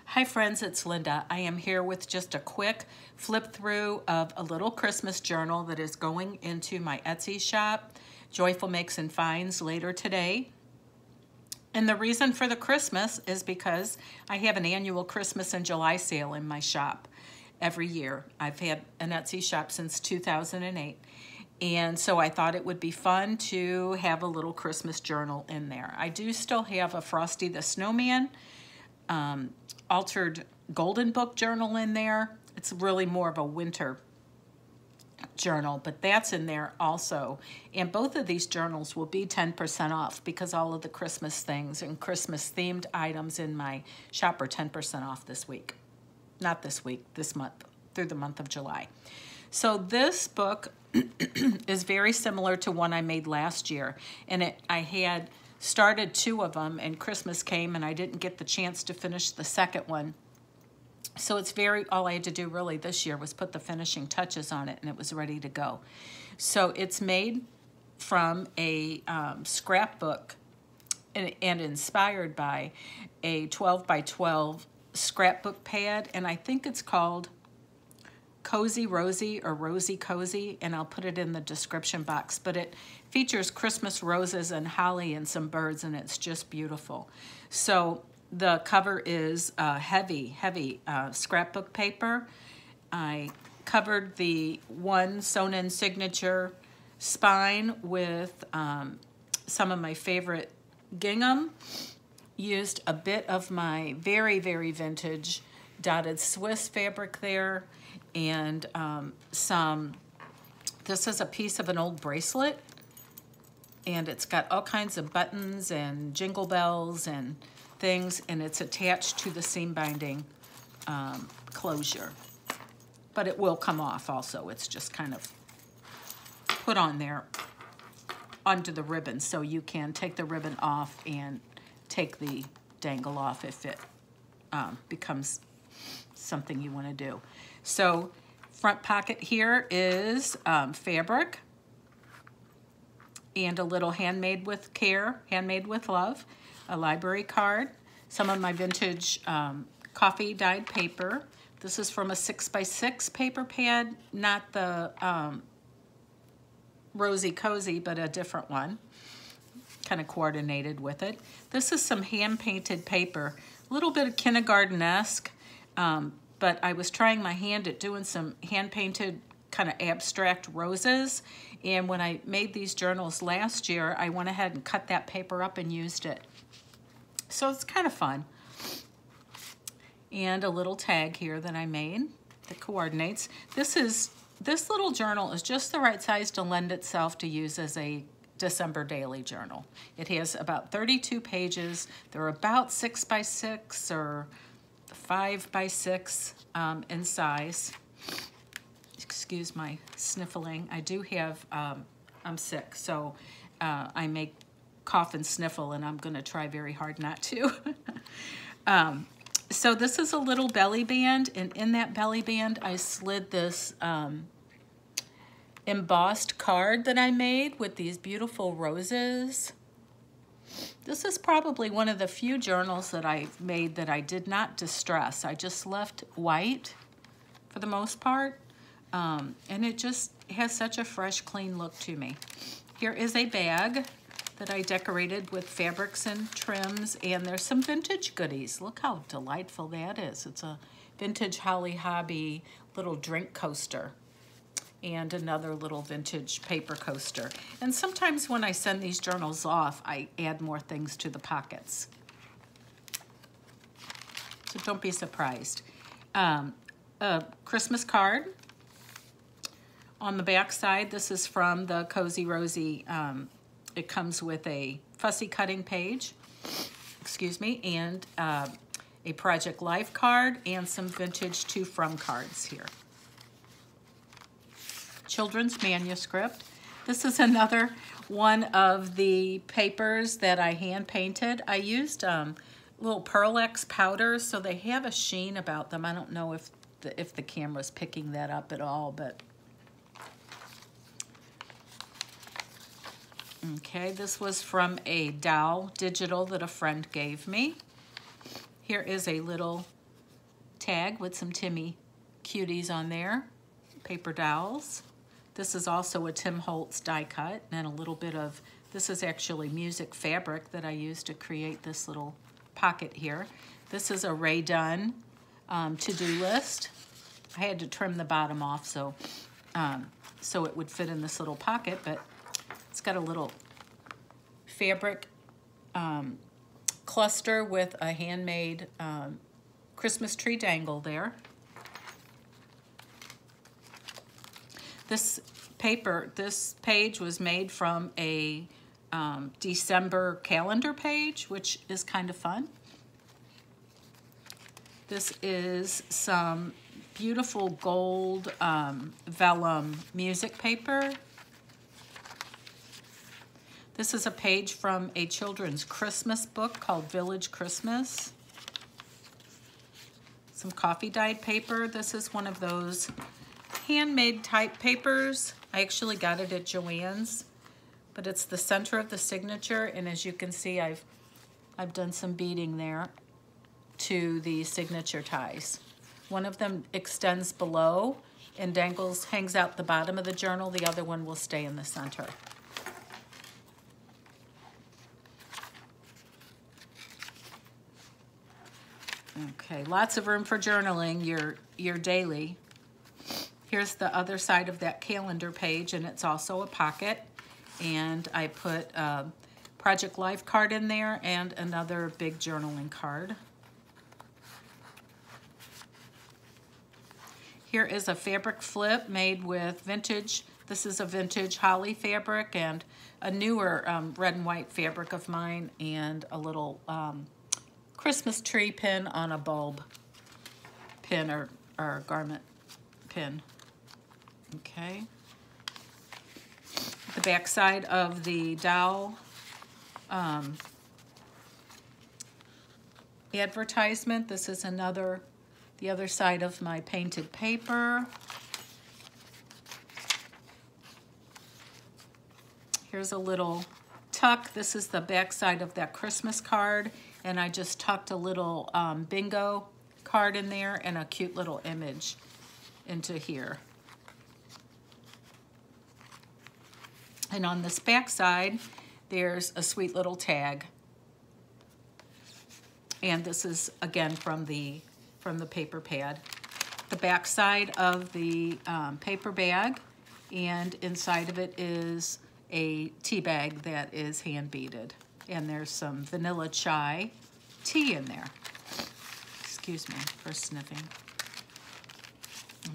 Hi friends, it's Linda. I am here with just a quick flip through of a little Christmas journal that is going into my Etsy shop, Joyful Makes and Finds, later today. And the reason for the Christmas is because I have an annual Christmas and July sale in my shop every year. I've had an Etsy shop since 2008. And so I thought it would be fun to have a little Christmas journal in there. I do still have a Frosty the Snowman altered golden book journal in there. It's really more of a winter journal, but that's in there also. And both of these journals will be 10% off because all of the Christmas things and Christmas themed items in my shop are 10% off this week. Not this week, this month, through the month of July. So this book is very similar to one I made last year, and I had started 2 of them, and Christmas came and I didn't get the chance to finish the second one. So it's all I had to do really this year was put the finishing touches on it, and it was ready to go. So it's made from a scrapbook and inspired by a 12 by 12 scrapbook pad, and I think it's called Cozy Rosy or Rosy Cozy, and I'll put it in the description box, but it features Christmas roses and holly and some birds, and it's just beautiful. So the cover is heavy scrapbook paper. I covered the one sewn-in signature spine with some of my favorite gingham, used a bit of my very vintage dotted Swiss fabric there, and this is a piece of an old bracelet, and it's got all kinds of buttons and jingle bells and things, and it's attached to the seam binding closure. But it will come off also. It's just kind of put on there onto the ribbon, so you can take the ribbon off and take the dangle off if it becomes something you want to do. So front pocket here is fabric and a little handmade with care, handmade with love, a library card, some of my vintage coffee dyed paper. This is from a 6x6 paper pad, not the Rosy Cozy, but a different one, kind of coordinated with it. This is some hand-painted paper, a little bit of kindergarten-esque, but I was trying my hand at doing some hand-painted kind of abstract roses, and when I made these journals last year, I went ahead and cut that paper up and used it. So it's kind of fun. And a little tag here that I made that coordinates. This little journal is just the right size to lend itself to use as a December daily journal. It has about 32 pages. They're about 6x6 or 5x6 in size. Excuse my sniffling. I do have, I'm sick, so I may cough and sniffle, and I'm going to try very hard not to. So this is a little belly band, and in that belly band I slid this embossed card that I made with these beautiful roses. This is probably one of the few journals that I've made that I did not distress. I just left white for the most part, and it just has such a fresh, clean look to me. Here is a bag that I decorated with fabrics and trims, and there's some vintage goodies. Look how delightful that is. It's a vintage Holly Hobby little drink coaster and another little vintage paper coaster. And sometimes when I send these journals off, I add more things to the pockets. So don't be surprised. A Christmas card. On the back side, this is from the Cozy Rosy. It comes with a fussy cutting page, excuse me, and a Project Life card and some vintage to from cards here. Children's manuscript. This is another one of the papers that I hand painted. I used little Pearl-X powders, so they have a sheen about them. I don't know if the camera's picking that up at all, but okay, this was from a Dow digital that a friend gave me. Here is a little tag with some Timmy cuties on there, paper dowels. This is also a Tim Holtz die cut, and a little bit of, this is actually music fabric that I used to create this little pocket here. This is a Ray Dunn to-do list. I had to trim the bottom off so it would fit in this little pocket, but it's got a little fabric cluster with a handmade Christmas tree dangle there. This page was made from a December calendar page, which is kind of fun. This is some beautiful gold vellum music paper. This is a page from a children's Christmas book called Village Christmas. Some coffee dyed paper. This is one of those handmade type papers. I actually got it at Joann's, but it's the center of the signature, and as you can see, I've done some beading there to the signature ties. One of them extends below and hangs out the bottom of the journal. The other one will stay in the center. Okay, lots of room for journaling your daily. Here's the other side of that calendar page, and it's also a pocket. And I put a Project Life card in there and another big journaling card. Here is a fabric flip made with vintage. This is a vintage holly fabric and a newer red and white fabric of mine, and a little Christmas tree pin on a bulb pin or garment pin. Okay. The back side of the dowel advertisement. This is the other side of my painted paper. Here's a little tuck. This is the back side of that Christmas card, and I just tucked a little bingo card in there and a cute little image into here. And on this back side, there's a sweet little tag. And this is, again, from the paper pad. The back side of the paper bag, and inside of it is a tea bag that is hand beaded. And there's some vanilla chai tea in there. Excuse me for sniffing.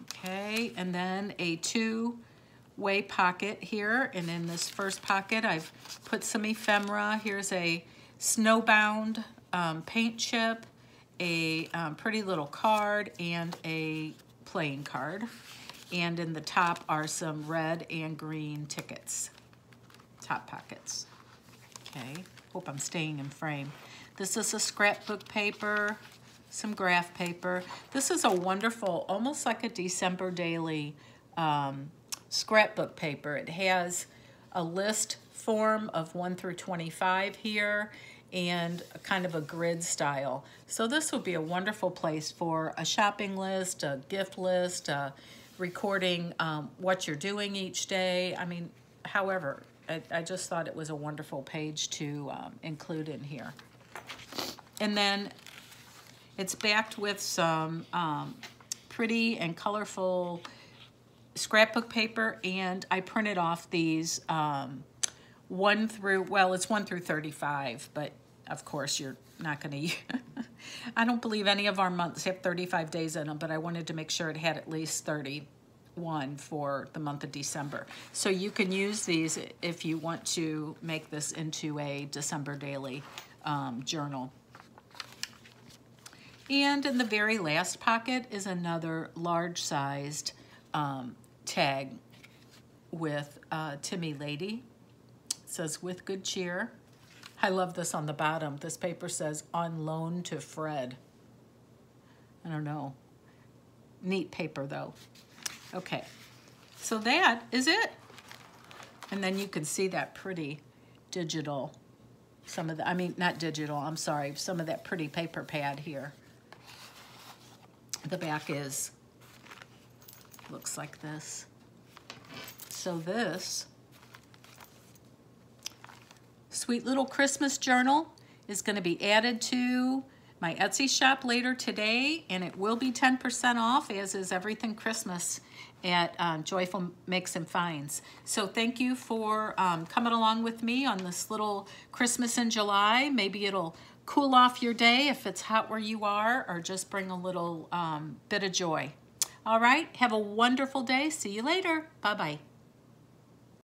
Okay, and then a two-way pocket here. And in this first pocket, I've put some ephemera. Here's a snowbound paint chip, a pretty little card, and a playing card. And in the top are some red and green tickets, top pockets. Okay, hope I'm staying in frame. This is a scrapbook paper, some graph paper. This is a wonderful, almost like a December daily scrapbook paper. It has a list form of 1 through 25 here, and kind of a grid style. So this would be a wonderful place for a shopping list, a gift list, recording what you're doing each day. I mean, however, I just thought it was a wonderful page to include in here. And then it's backed with some pretty and colorful scrapbook paper, and I printed off these 1 through, well, it's 1 through 35, but of course you're not going to, I don't believe any of our months have 35 days in them, but I wanted to make sure it had at least 31 for the month of December. So you can use these if you want to make this into a December daily journal. And in the very last pocket is another large-sized tag with Timmy Lady. It says, "With good cheer." I love this on the bottom. This paper says, "On loan to Fred." I don't know. Neat paper, though. Okay, so that is it. And then you can see that pretty digital, some of the, I mean, not digital, I'm sorry, some of that pretty paper pad here. The back looks like this. So this sweet little Christmas journal is going to be added to my Etsy shop later today, and it will be 10% off, as is everything Christmas at Joyful Makes and Finds. So thank you for coming along with me on this little Christmas in July. Maybe it'll cool off your day if it's hot where you are, or just bring a little bit of joy. All right, have a wonderful day. See you later. Bye-bye.